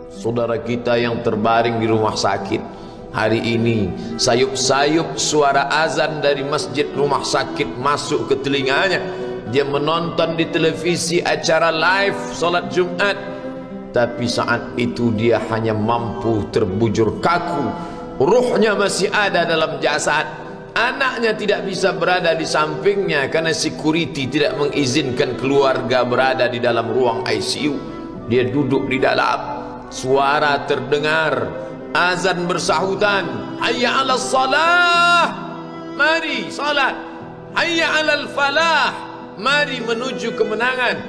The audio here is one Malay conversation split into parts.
Saudara kita yang terbaring di rumah sakit hari ini, sayup-sayup suara azan dari masjid rumah sakit masuk ke telinganya. Dia menonton di televisi acara live solat Jumat, tapi saat itu dia hanya mampu terbujur kaku. Ruhnya masih ada dalam jasad. Anaknya tidak bisa berada di sampingnya karena security tidak mengizinkan keluarga berada di dalam ruang ICU. Dia duduk di dalam. Suara terdengar, azan bersahutan, hayya 'alas salah, mari salat, hayya 'alal falah, mari menuju kemenangan.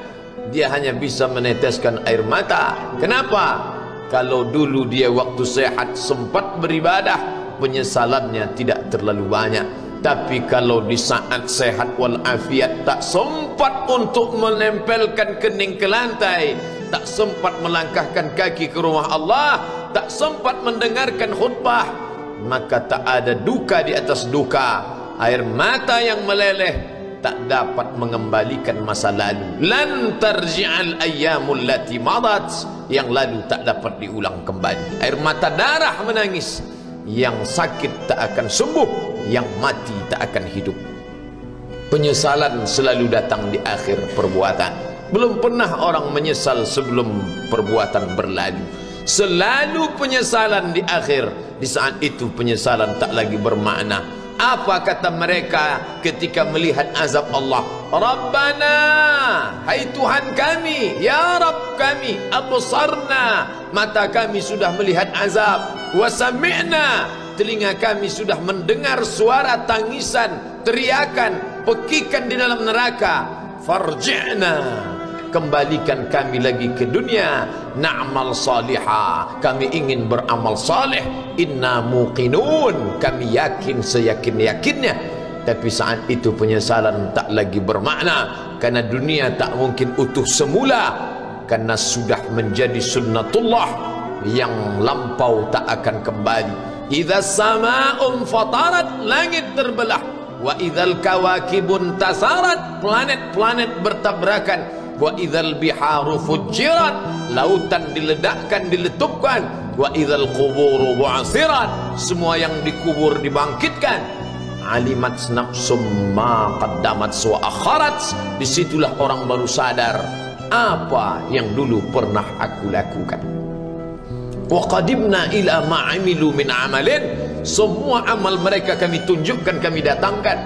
Dia hanya bisa meneteskan air mata. Kenapa? Kalau dulu dia waktu sehat sempat beribadah, penyesalannya tidak terlalu banyak. Tapi kalau di saat sehat walafiat tak sempat untuk menempelkan kening ke lantai, tak sempat melangkahkan kaki ke rumah Allah, tak sempat mendengarkan khutbah, maka tak ada duka di atas duka. Air mata yang meleleh tak dapat mengembalikan masa lalu. Lan tarji'al ayyamul lati madat, yang lalu tak dapat diulang kembali. Air mata darah menangis. Yang sakit tak akan sembuh, yang mati tak akan hidup. Penyesalan selalu datang di akhir perbuatan. Belum pernah orang menyesal sebelum perbuatan berlalu. Selalu penyesalan di akhir. Di saat itu penyesalan tak lagi bermakna. Apa kata mereka ketika melihat azab Allah? Rabbana, hai Tuhan kami, ya Rabb kami, absarna, mata kami sudah melihat azab, wa sami'na, telinga kami sudah mendengar suara tangisan, teriakan, pekikan di dalam neraka. Farji'na, kembalikan kami lagi ke dunia, na'mal salihah, kami ingin beramal saleh, inna muqinun, kami yakin seyakin-yakinnya. Tapi saat itu penyesalan tak lagi bermakna, karena dunia tak mungkin utuh semula, karena sudah menjadi sunnatullah yang lampau tak akan kembali. Idza sama'un fatarat, langit terbelah, wa idzal kawakibun tasarat, planet-planet bertabrakan, wa idzal biharu fujirat, lautan diledakkan, diletupkan, wa idzal quburu bu'asirat, semua yang dikubur dibangkitkan. Alimat nafsum ma qaddamat wa akharat, disitulah orang baru sadar apa yang dulu pernah aku lakukan. Wa qadimna ila ma amilu min amalin, semua amal mereka kami tunjukkan, kami datangkan.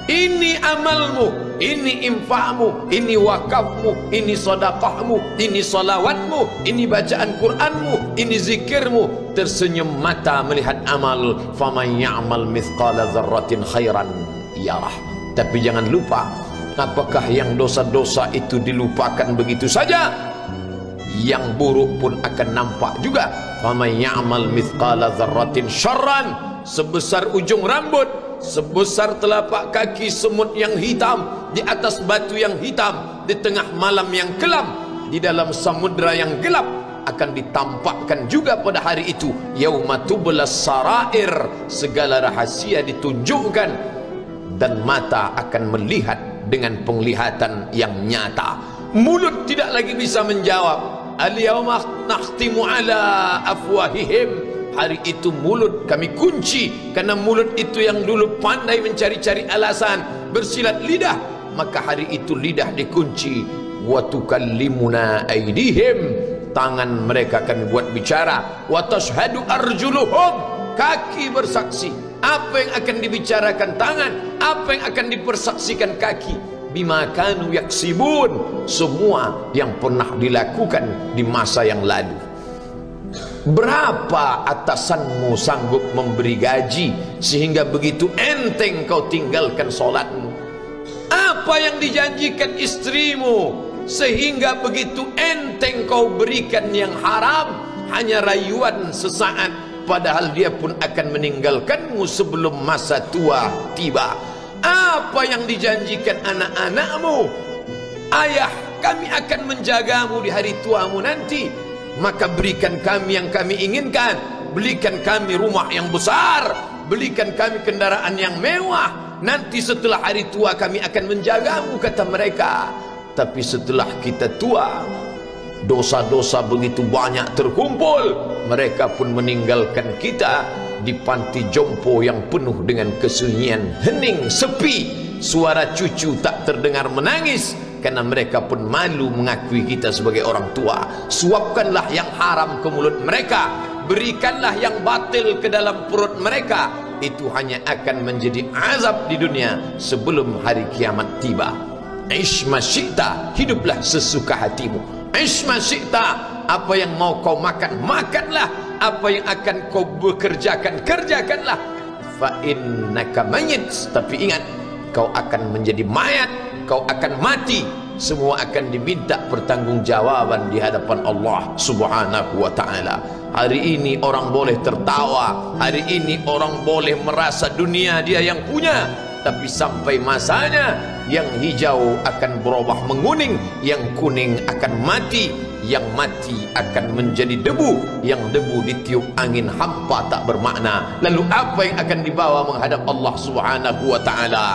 Ini amalmu, ini infakmu, ini wakafmu, ini sedekahmu, ini salawatmu, ini bacaan Qur'anmu, ini zikirmu. Tersenyum mata melihat amal. Faman ya'mal mithqala dzarratin khairan yarah. Tapi jangan lupa, apakah yang dosa-dosa itu dilupakan begitu saja? Yang buruk pun akan nampak juga. Faman ya'mal mithqala dzarratin syarran, sebesar ujung rambut, sebesar telapak kaki semut yang hitam, di atas batu yang hitam, di tengah malam yang kelam, di dalam samudra yang gelap, akan ditampakkan juga pada hari itu. Yauma tublas sarair, segala rahasia ditunjukkan, dan mata akan melihat dengan penglihatan yang nyata. Mulut tidak lagi bisa menjawab. Al-yauma nakhtimu ala afwahihim, hari itu mulut kami kunci, karena mulut itu yang dulu pandai mencari-cari alasan, bersilat lidah, maka hari itu lidah dikunci. Wa tukallimuna aydihim, tangan mereka kami buat bicara. Wa tashhadu arjuluhum, kaki bersaksi. Apa yang akan dibicarakan tangan, apa yang akan dipersaksikan kaki. Bima kanu yaksibun, semua yang pernah dilakukan di masa yang lalu. Berapa atasanmu sanggup memberi gaji sehingga begitu enteng kau tinggalkan solatmu? Apa yang dijanjikan istrimu sehingga begitu enteng kau berikan yang haram, hanya rayuan sesaat, padahal dia pun akan meninggalkanmu sebelum masa tua tiba? Apa yang dijanjikan anak-anakmu? Ayah, kami akan menjagamu di hari tuamu nanti, maka berikan kami yang kami inginkan, belikan kami rumah yang besar, belikan kami kendaraan yang mewah, nanti setelah hari tua kami akan menjagamu, kata mereka. Tapi setelah kita tua, dosa-dosa begitu banyak terkumpul, mereka pun meninggalkan kita di panti jompo yang penuh dengan kesunyian, hening, sepi. Suara cucu tak terdengar menangis karena mereka pun malu mengakui kita sebagai orang tua. Suapkanlah yang haram ke mulut mereka, berikanlah yang batil ke dalam perut mereka. Itu hanya akan menjadi azab di dunia sebelum hari kiamat tiba. Ish ma syi'ta, hiduplah sesuka hatimu. Ish ma syi'ta, apa yang mau kau makan, makanlah. Apa yang akan kau bekerjakan, kerjakanlah. Fa innaka mayyit, tapi ingat, kau akan menjadi mayat, kau akan mati. Semua akan diminta pertanggungjawaban di hadapan Allah Subhanahu wa ta'ala. Hari ini orang boleh tertawa, hari ini orang boleh merasa dunia dia yang punya, tapi sampai masanya yang hijau akan berubah menguning, yang kuning akan mati, yang mati akan menjadi debu, yang debu ditiup angin hampa tak bermakna. Lalu apa yang akan dibawa menghadap Allah Subhanahu wa ta'ala?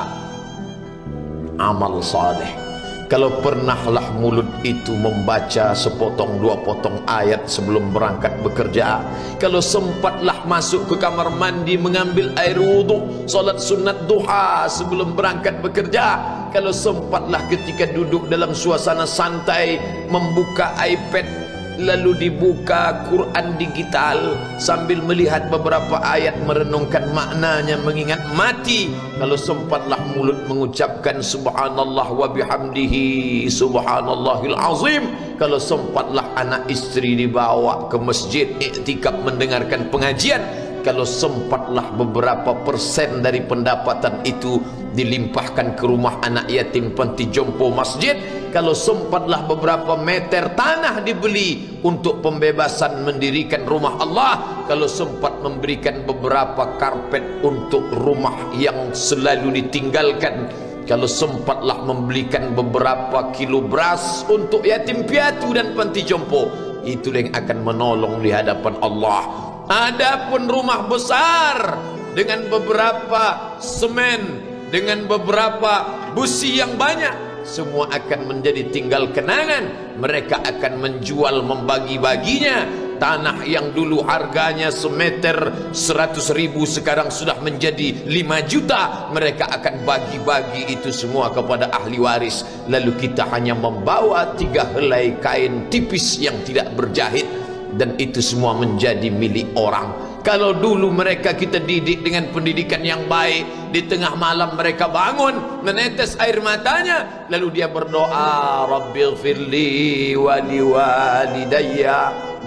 Amal saleh. Kalau pernahlah mulut itu membaca sepotong dua potong ayat sebelum berangkat bekerja, kalau sempatlah masuk ke kamar mandi mengambil air wudhu, solat sunat duha sebelum berangkat bekerja, kalau sempatlah ketika duduk dalam suasana santai membuka iPad lalu dibuka Quran digital sambil melihat beberapa ayat merenungkan maknanya, mengingat mati, kalau sempatlah mulut mengucapkan subhanallah wa bihamdihi subhanallahil azim, kalau sempatlah anak istri dibawa ke masjid iktikaf mendengarkan pengajian, kalau sempatlah beberapa persen dari pendapatan itu dilimpahkan ke rumah anak yatim panti jompo masjid, kalau sempatlah beberapa meter tanah dibeli untuk pembebasan mendirikan rumah Allah, kalau sempat memberikan beberapa karpet untuk rumah yang selalu ditinggalkan, kalau sempatlah membelikan beberapa kilo beras untuk yatim piatu dan panti jompo, itu yang akan menolong di hadapan Allah. Adapun rumah besar dengan beberapa semen, dengan beberapa busi yang banyak, semua akan menjadi tinggal kenangan. Mereka akan menjual, membagi-baginya. Tanah yang dulu harganya semeter 100.000 sekarang sudah menjadi 5 juta. Mereka akan bagi-bagi itu semua kepada ahli waris. Lalu kita hanya membawa 3 helai kain tipis yang tidak berjahit, dan itu semua menjadi milik orang. Kalau dulu mereka kita didik dengan pendidikan yang baik, di tengah malam mereka bangun menetes air matanya, lalu dia berdoa, Rabbighfirli wa liwalidayya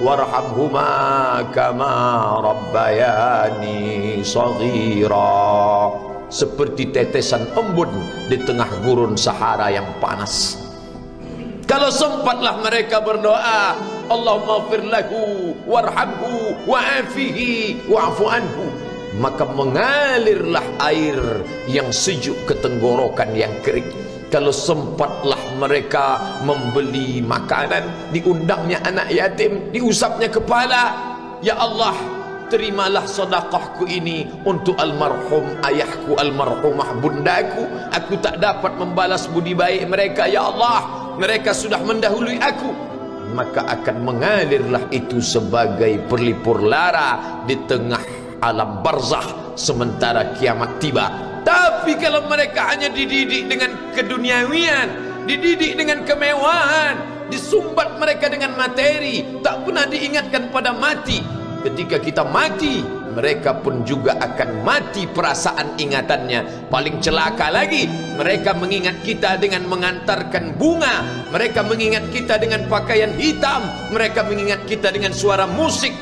warhamhuma kama rabbayani shaghira, seperti tetesan embun di tengah gurun Sahara yang panas. Kalau sempatlah mereka berdoa, Allahumma ighfir lahu warhamhu wa'afihi wa'fu anhu, maka mengalirlah air yang sejuk ke tenggorokan yang kering. Kalau sempatlah mereka membeli makanan, diundangnya anak yatim, diusapnya kepala, ya Allah, terimalah sedekahku ini untuk almarhum ayahku, almarhumah bundaku. Aku tak dapat membalas budi baik mereka, ya Allah, mereka sudah mendahului aku. Maka akan mengalirlah itu sebagai perlipur lara di tengah alam barzakh sementara kiamat tiba. Tapi kalau mereka hanya dididik dengan keduniawian, dididik dengan kemewahan, disumbat mereka dengan materi, tak pernah diingatkan pada mati. Ketika kita mati, mereka pun juga akan mati perasaan ingatannya. Paling celaka lagi, mereka mengingat kita dengan mengantarkan bunga, mereka mengingat kita dengan pakaian hitam, mereka mengingat kita dengan suara musik,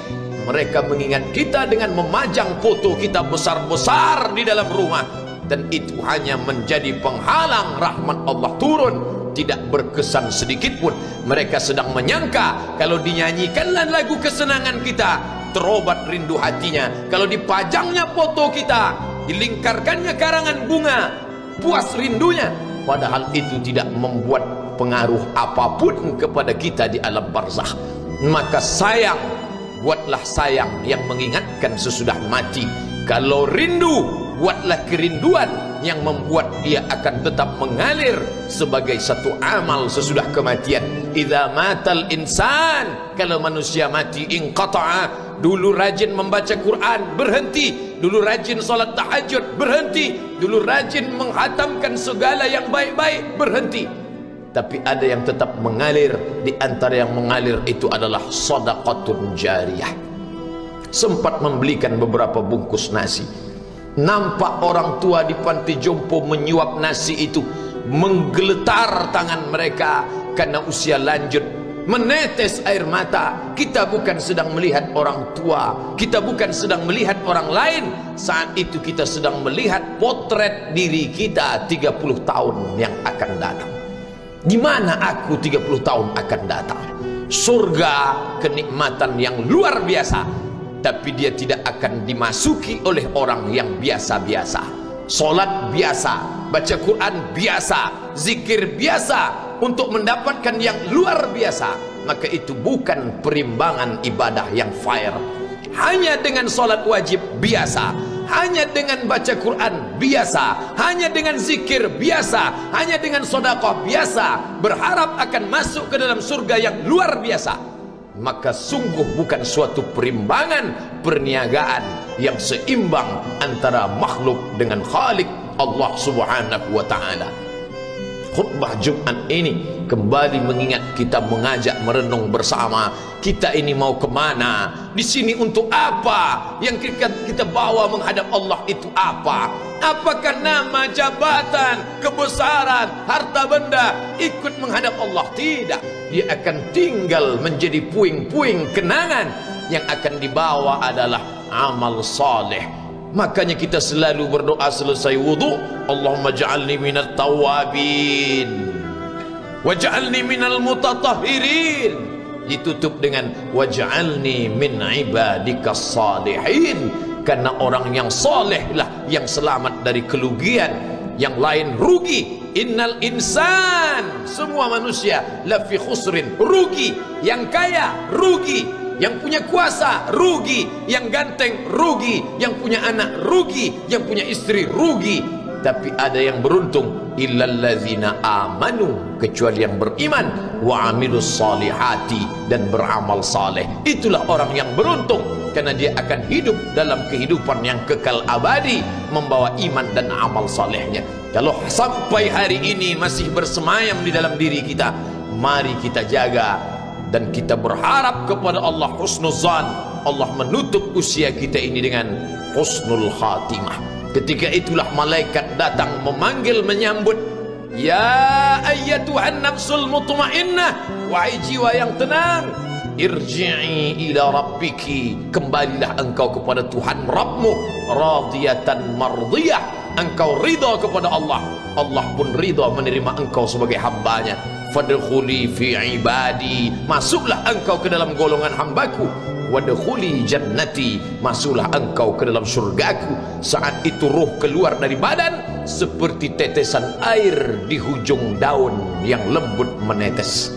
mereka mengingat kita dengan memajang foto kita besar-besar di dalam rumah. Dan itu hanya menjadi penghalang rahmat Allah turun, tidak berkesan sedikit pun. Mereka sedang menyangka kalau dinyanyikanlah lagu kesenangan kita, terobat rindu hatinya. Kalau dipajangnya foto kita, dilingkarkannya karangan bunga, puas rindunya. Padahal itu tidak membuat pengaruh apapun kepada kita di alam barzakh. Maka sayang, buatlah sayang yang mengingatkan sesudah mati. Kalau rindu, buatlah kerinduan yang membuat dia akan tetap mengalir sebagai satu amal sesudah kematian. Idza matal insan, kalau manusia mati, inqata'a, dulu rajin membaca Quran berhenti, dulu rajin salat tahajud berhenti, dulu rajin menghatamkan segala yang baik-baik berhenti. Tapi ada yang tetap mengalir. Di antara yang mengalir itu adalah shadaqatun jariyah. Sempat membelikan beberapa bungkus nasi, nampak orang tua di panti jompo menyuap nasi itu, menggeletar tangan mereka karena usia lanjut, menetes air mata. Kita bukan sedang melihat orang tua, kita bukan sedang melihat orang lain, saat itu kita sedang melihat potret diri kita 30 tahun yang akan datang. Di mana aku 30 tahun akan datang? Surga, kenikmatan yang luar biasa, tapi dia tidak akan dimasuki oleh orang yang biasa-biasa. Solat biasa, baca Quran biasa, zikir biasa, untuk mendapatkan yang luar biasa, maka itu bukan perimbangan ibadah yang fair. Hanya dengan solat wajib biasa, hanya dengan baca Quran biasa, hanya dengan zikir biasa, hanya dengan sedekah biasa, berharap akan masuk ke dalam surga yang luar biasa, maka sungguh bukan suatu perimbangan perniagaan yang seimbang antara makhluk dengan Khalik Allah Subhanahu wa ta'ala. Khutbah Jumat ini kembali mengingat kita, mengajak merenung bersama. Kita ini mau kemana? Di sini untuk apa? Yang kita bawa menghadap Allah itu apa? Apakah nama, jabatan, kebesaran, harta benda ikut menghadap Allah? Tidak. Dia akan tinggal menjadi puing-puing kenangan. Yang akan dibawa adalah amal saleh. Makanya kita selalu berdoa selesai wudu, Allahumma ja'alni minat tawabin waj'alni minal mutatahhirin, ditutup dengan waj'alni min ibadikas salihin, karena orang yang saleh lah yang selamat dari kerugian, yang lain rugi. Innal insan, semua manusia lafi khusrin, rugi. Yang kaya rugi, yang punya kuasa rugi, yang ganteng rugi, yang punya anak rugi, yang punya istri rugi. Tapi ada yang beruntung, illallazina amanu, kecuali yang beriman, wa amilus salihati, dan beramal saleh. Itulah orang yang beruntung, karena dia akan hidup dalam kehidupan yang kekal abadi, membawa iman dan amal salehnya. Kalau sampai hari ini masih bersemayam di dalam diri kita, mari kita jaga. Dan kita berharap kepada Allah husnuzan, Allah menutup usia kita ini dengan husnul khatimah. Ketika itulah malaikat datang memanggil, menyambut, ya ayyatuhan nafsul mutmainnah, wahai jiwa yang tenang, irji'i ila rabbiki, kembalilah engkau kepada Tuhan Rabbmu, radiyatan mardiyah, engkau ridha kepada Allah, Allah pun ridha menerima engkau sebagai hambanya. Fadkhuli fi ibadi, masuklah engkau ke dalam golongan hambaku. Wadkhuli jannati, masuklah engkau ke dalam surgaku. Saat itu ruh keluar dari badan seperti tetesan air di hujung daun yang lembut menetes.